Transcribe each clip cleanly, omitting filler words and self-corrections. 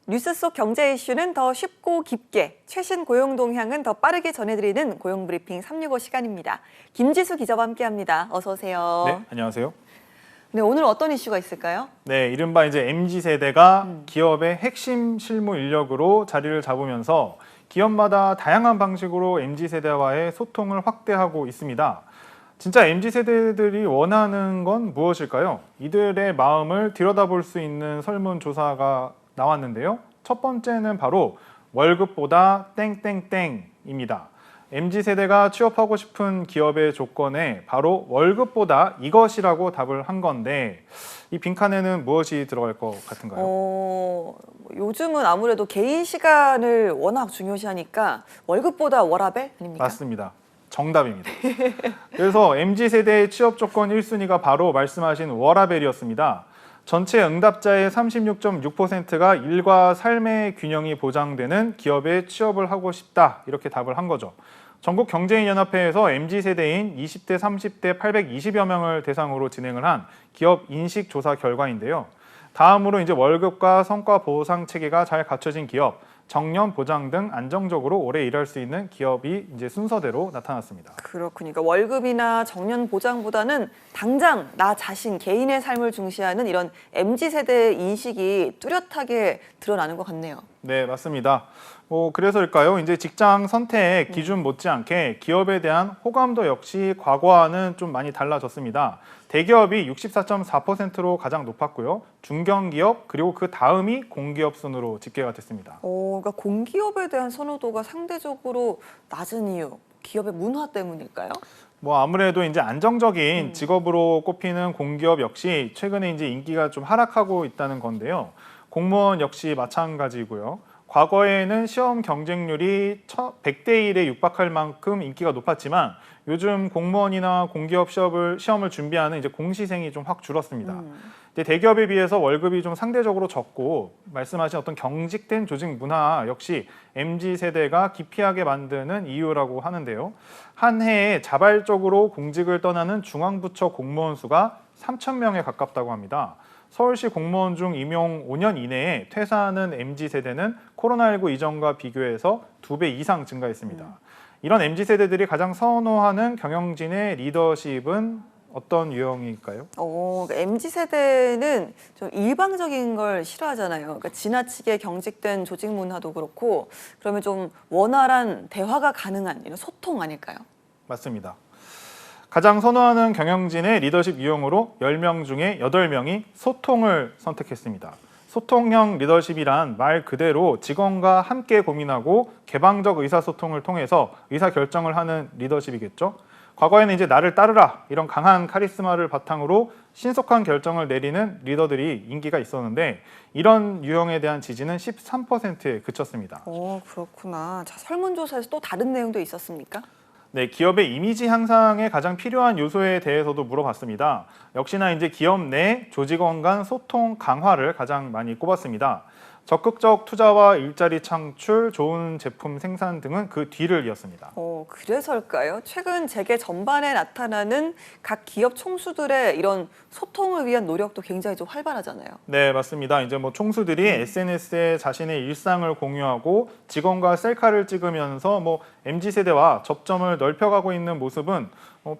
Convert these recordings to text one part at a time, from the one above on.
뉴스 속 경제 이슈는 더 쉽고 깊게, 최신 고용 동향은 더 빠르게 전해드리는 고용브리핑 365 시간입니다. 김지수 기자와 함께합니다. 어서 오세요. 네, 안녕하세요. 네, 오늘 어떤 이슈가 있을까요? 네, 이른바 이제 MZ세대가 기업의 핵심 실무 인력으로 자리를 잡으면서 기업마다 다양한 방식으로 MZ세대와의 소통을 확대하고 있습니다. 진짜 MZ세대들이 원하는 건 무엇일까요? 이들의 마음을 들여다볼 수 있는 설문조사가 나왔는데요. 첫 번째는 바로 월급보다 땡땡땡입니다. MZ세대가 취업하고 싶은 기업의 조건에 바로 월급보다 이것이라고 답을 한 건데 이 빈칸에는 무엇이 들어갈 것 같은가요? 요즘은 아무래도 개인 시간을 워낙 중요시하니까 월급보다 워라밸 아닙니까? 맞습니다. 정답입니다. 그래서 MZ세대의 취업 조건 1순위가 바로 말씀하신 워라밸이었습니다. 전체 응답자의 36.6%가 일과 삶의 균형이 보장되는 기업에 취업을 하고 싶다 이렇게 답을 한 거죠. 전국경제인연합회에서 MZ세대인 20대, 30대 820여 명을 대상으로 진행을 한 기업 인식 조사 결과인데요. 다음으로 이제 월급과 성과 보상 체계가 잘 갖춰진 기업, 정년 보장 등 안정적으로 오래 일할 수 있는 기업이 이제 순서대로 나타났습니다. 그렇군요. 그러니까 월급이나 정년 보장보다는 당장 나 자신 개인의 삶을 중시하는 이런 MZ세대의 인식이 뚜렷하게 드러나는 것 같네요. 네, 맞습니다. 그래서일까요? 이제 직장 선택 기준 못지않게 기업에 대한 호감도 역시 과거와는 좀 많이 달라졌습니다. 대기업이 64.4%로 가장 높았고요. 중견기업 그리고 그 다음이 공기업 순으로 집계가 됐습니다. 그러니까 공기업에 대한 선호도가 상대적으로 낮은 이유, 기업의 문화 때문일까요? 아무래도 이제 안정적인 직업으로 꼽히는 공기업 역시 최근에 이제 인기가 좀 하락하고 있다는 건데요. 공무원 역시 마찬가지고요. 과거에는 시험 경쟁률이 100대 1에 육박할 만큼 인기가 높았지만 요즘 공무원이나 공기업 시험을 준비하는 이제 공시생이 좀 확 줄었습니다. 이제 대기업에 비해서 월급이 좀 상대적으로 적고 말씀하신 어떤 경직된 조직 문화 역시 MZ세대가 기피하게 만드는 이유라고 하는데요. 한 해에 자발적으로 공직을 떠나는 중앙부처 공무원 수가 3,000명에 가깝다고 합니다. 서울시 공무원 중 임용 5년 이내에 퇴사하는 MZ세대는 코로나19 이전과 비교해서 2배 이상 증가했습니다. 이런 MZ세대들이 가장 선호하는 경영진의 리더십은 어떤 유형일까요? 그러니까 MZ세대는 좀 일방적인 걸 싫어하잖아요. 그러니까 지나치게 경직된 조직 문화도 그렇고 그러면 좀 원활한 대화가 가능한 이런 소통 아닐까요? 맞습니다. 가장 선호하는 경영진의 리더십 유형으로 10명 중에 8명이 소통을 선택했습니다. 소통형 리더십이란 말 그대로 직원과 함께 고민하고 개방적 의사소통을 통해서 의사결정을 하는 리더십이겠죠. 과거에는 이제 나를 따르라 이런 강한 카리스마를 바탕으로 신속한 결정을 내리는 리더들이 인기가 있었는데 이런 유형에 대한 지지는 13%에 그쳤습니다. 그렇구나. 자, 설문조사에서 또 다른 내용도 있었습니까? 네, 기업의 이미지 향상에 가장 필요한 요소에 대해서도 물어봤습니다. 역시나 이제 기업 내 조직원 간 소통 강화를 가장 많이 꼽았습니다. 적극적 투자와 일자리 창출, 좋은 제품 생산 등은 그 뒤를 이었습니다. 그래서일까요? 최근 재계 전반에 나타나는 각 기업 총수들의 이런 소통을 위한 노력도 굉장히 좀 활발하잖아요. 네, 맞습니다. 이제 총수들이 SNS에 자신의 일상을 공유하고 직원과 셀카를 찍으면서 MZ세대와 접점을 넓혀가고 있는 모습은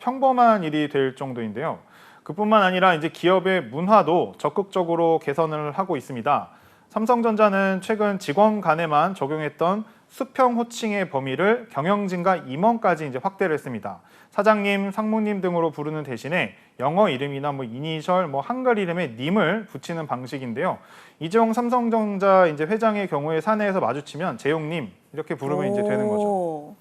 평범한 일이 될 정도인데요. 그뿐만 아니라 이제 기업의 문화도 적극적으로 개선을 하고 있습니다. 삼성전자는 최근 직원 간에만 적용했던 수평 호칭의 범위를 경영진과 임원까지 이제 확대를 했습니다. 사장님, 상무님 등으로 부르는 대신에 영어 이름이나 이니셜, 한글 이름에 님을 붙이는 방식인데요. 이재용 삼성전자 이제 회장의 경우에 사내에서 마주치면 재용님 이렇게 부르면 이제 되는 거죠.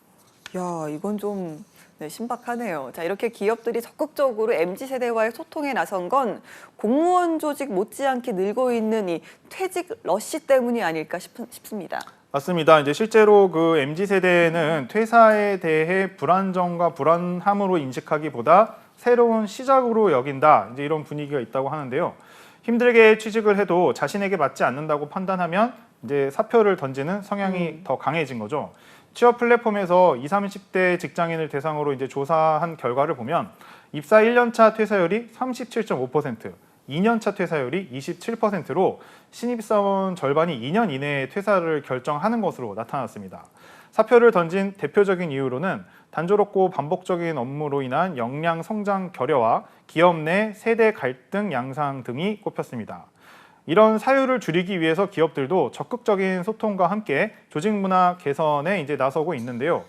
야, 이건 좀 신박하네요. 자, 이렇게 기업들이 적극적으로 MZ세대와의 소통에 나선 건 공무원 조직 못지않게 늘고 있는 이 퇴직 러시 때문이 아닐까 싶습니다. 맞습니다. 이제 실제로 그 MZ세대는 퇴사에 대해 불안정과 불안함으로 인식하기보다 새로운 시작으로 여긴다. 이제 이런 분위기가 있다고 하는데요. 힘들게 취직을 해도 자신에게 맞지 않는다고 판단하면 이제 사표를 던지는 성향이 더 강해진 거죠. 취업 플랫폼에서 20, 30대 직장인을 대상으로 이제 조사한 결과를 보면 입사 1년차 퇴사율이 37.5%, 2년차 퇴사율이 27%로 신입사원 절반이 2년 이내에 퇴사를 결정하는 것으로 나타났습니다. 사표를 던진 대표적인 이유로는 단조롭고 반복적인 업무로 인한 역량 성장 결여와 기업 내 세대 갈등 양상 등이 꼽혔습니다. 이런 사유를 줄이기 위해서 기업들도 적극적인 소통과 함께 조직 문화 개선에 이제 나서고 있는데요.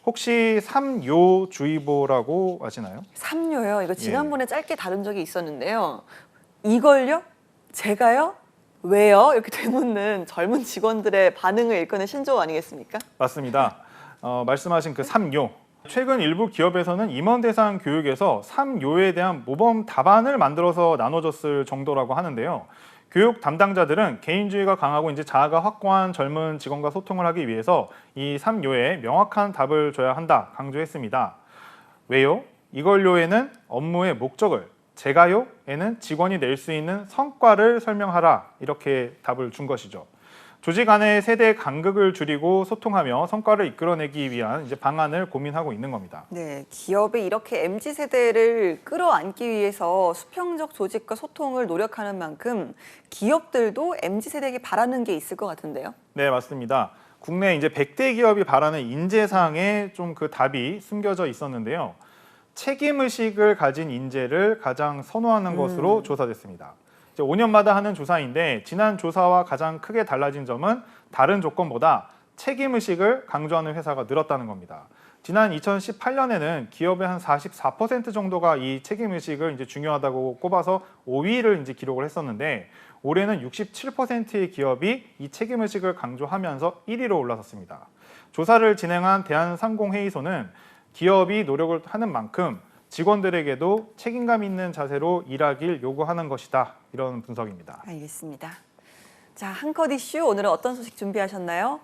혹시 3요주의보라고 아시나요? 3요요. 이거 지난번에 짧게 다룬 적이 있었는데요. 이걸요? 제가요? 왜요? 이렇게 되묻는 젊은 직원들의 반응을 일컫는 신조어 아니겠습니까? 맞습니다. 말씀하신 그 3요. 최근 일부 기업에서는 임원 대상 교육에서 3요에 대한 모범 답안을 만들어서 나눠줬을 정도라고 하는데요. 교육 담당자들은 개인주의가 강하고 이제 자아가 확고한 젊은 직원과 소통을 하기 위해서 이 3요에 명확한 답을 줘야 한다 강조했습니다. 왜요? 이걸요에는 업무의 목적을, 제가요에는 직원이 낼 수 있는 성과를 설명하라 이렇게 답을 준 것이죠. 조직 안의 세대 간극을 줄이고 소통하며 성과를 이끌어내기 위한 이제 방안을 고민하고 있는 겁니다. 네, 기업이 이렇게 MZ 세대를 끌어안기 위해서 수평적 조직과 소통을 노력하는 만큼 기업들도 MZ 세대에게 바라는 게 있을 것 같은데요. 네, 맞습니다. 국내 이제 100대 기업이 바라는 인재상에 좀 그 답이 숨겨져 있었는데요. 책임 의식을 가진 인재를 가장 선호하는 것으로 조사됐습니다. 5년마다 하는 조사인데 지난 조사와 가장 크게 달라진 점은 다른 조건보다 책임 의식을 강조하는 회사가 늘었다는 겁니다. 지난 2018년에는 기업의 한 44% 정도가 이 책임 의식을 이제 중요하다고 꼽아서 5위를 이제 기록을 했었는데 올해는 67%의 기업이 이 책임 의식을 강조하면서 1위로 올라섰습니다. 조사를 진행한 대한상공회의소는 기업이 노력을 하는 만큼 직원들에게도 책임감 있는 자세로 일하길 요구하는 것이다. 이런 분석입니다. 알겠습니다. 자, 한컷 이슈 오늘은 어떤 소식 준비하셨나요?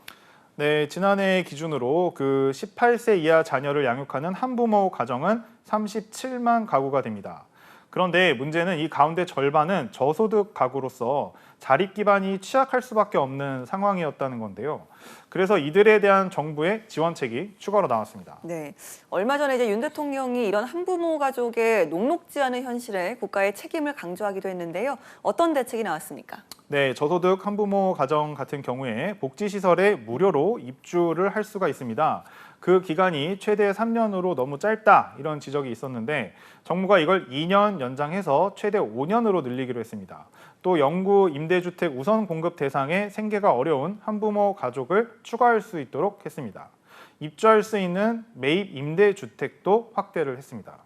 네, 지난해 기준으로 그 18세 이하 자녀를 양육하는 한부모 가정은 37만 가구가 됩니다. 그런데 문제는 이 가운데 절반은 저소득 가구로서 자립 기반이 취약할 수밖에 없는 상황이었다는 건데요. 그래서 이들에 대한 정부의 지원책이 추가로 나왔습니다. 네, 얼마 전에 이제 윤 대통령이 이런 한부모 가족의 녹록지 않은 현실에 국가의 책임을 강조하기도 했는데요. 어떤 대책이 나왔습니까? 네, 저소득 한부모 가정 같은 경우에 복지시설에 무료로 입주를 할 수가 있습니다. 그 기간이 최대 3년으로 너무 짧다 이런 지적이 있었는데 정부가 이걸 2년 연장해서 최대 5년으로 늘리기로 했습니다. 또 영구 임대주택 우선 공급 대상에 생계가 어려운 한부모 가족을 추가할 수 있도록 했습니다. 입주할 수 있는 매입 임대주택도 확대를 했습니다.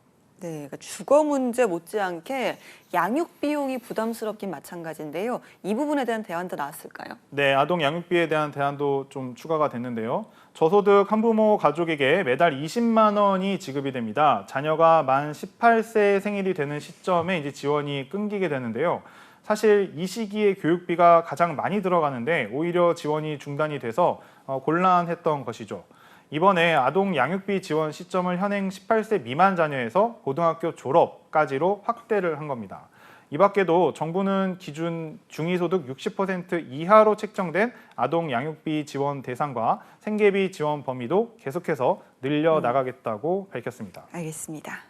네, 그러니까 주거 문제 못지않게 양육 비용이 부담스럽긴 마찬가지인데요. 이 부분에 대한 대안도 나왔을까요? 네, 아동 양육비에 대한 대안도 좀 추가가 됐는데요. 저소득 한부모 가족에게 매달 20만 원이 지급이 됩니다. 자녀가 만 18세 생일이 되는 시점에 이제 지원이 끊기게 되는데요. 사실 이 시기에 교육비가 가장 많이 들어가는데 오히려 지원이 중단이 돼서 곤란했던 것이죠. 이번에 아동 양육비 지원 시점을 현행 18세 미만 자녀에서 고등학교 졸업까지로 확대를 한 겁니다. 이 밖에도 정부는 기준 중위소득 60% 이하로 책정된 아동 양육비 지원 대상과 생계비 지원 범위도 계속해서 늘려나가겠다고 밝혔습니다. 알겠습니다.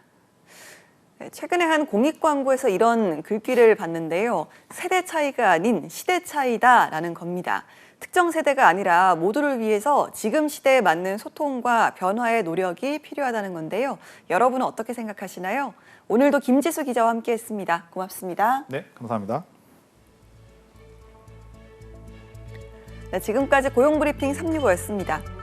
네, 최근에 한 공익 광고에서 이런 글귀를 봤는데요. 세대 차이가 아닌 시대 차이다라는 겁니다. 특정 세대가 아니라 모두를 위해서 지금 시대에 맞는 소통과 변화의 노력이 필요하다는 건데요. 여러분은 어떻게 생각하시나요? 오늘도 김지수 기자와 함께했습니다. 고맙습니다. 네, 감사합니다. 네, 지금까지 고용브리핑 365였습니다.